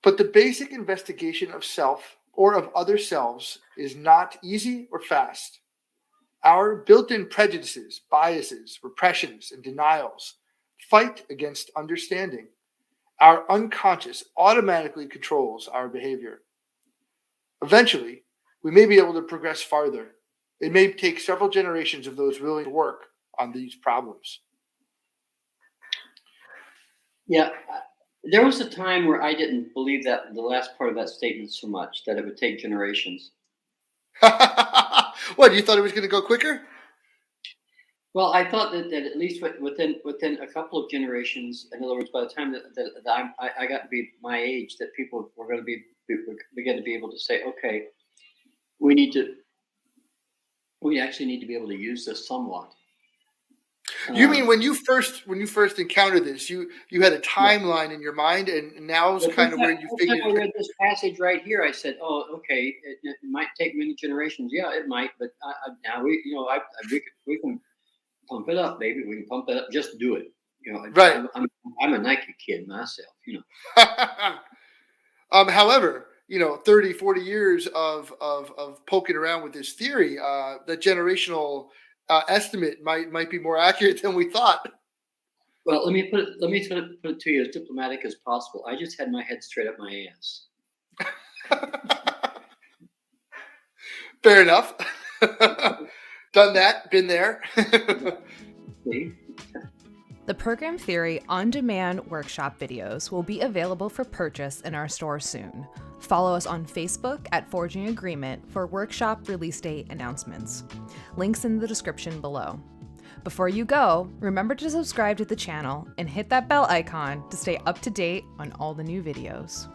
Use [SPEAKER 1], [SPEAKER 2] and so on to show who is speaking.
[SPEAKER 1] But the basic investigation of self or of other selves is not easy or fast. Our built-in prejudices, biases, repressions, and denials fight against understanding. Our unconscious automatically controls our behavior. Eventually, we may be able to progress farther. It may take several generations of those willing to work on these problems.
[SPEAKER 2] Yeah, there was a time where I didn't believe that the last part of that statement so much, that it would take generations.
[SPEAKER 1] What, you thought it was going to go quicker?
[SPEAKER 2] Well, I thought that at least within a couple of generations, in other words, by the time that I got to be my age, that people were going to begin to be able to say, okay, we actually need to be able to use this somewhat.
[SPEAKER 1] You mean when you first encountered this, you had a timeline in your mind, and now's kind of where you
[SPEAKER 2] the
[SPEAKER 1] figured.
[SPEAKER 2] time I read this passage right here, I said, "Oh, okay, it might take many generations. Yeah, it might, but now we can pump it up, baby. We can pump it up. Just do it.
[SPEAKER 1] Right.
[SPEAKER 2] I'm a Nike kid myself. You know."
[SPEAKER 1] However, 30, 40 years of poking around with this theory, the generational estimate might be more accurate than we thought.
[SPEAKER 2] Well, let me put it to you as diplomatic as possible. I just had my head straight up my ass.
[SPEAKER 1] Fair enough. Done that, been there.
[SPEAKER 2] See?
[SPEAKER 3] The Program Theory on-demand workshop videos will be available for purchase in our store soon. Follow us on Facebook at Forging Agreement for workshop release date announcements. Links in the description below. Before you go, remember to subscribe to the channel and hit that bell icon to stay up to date on all the new videos.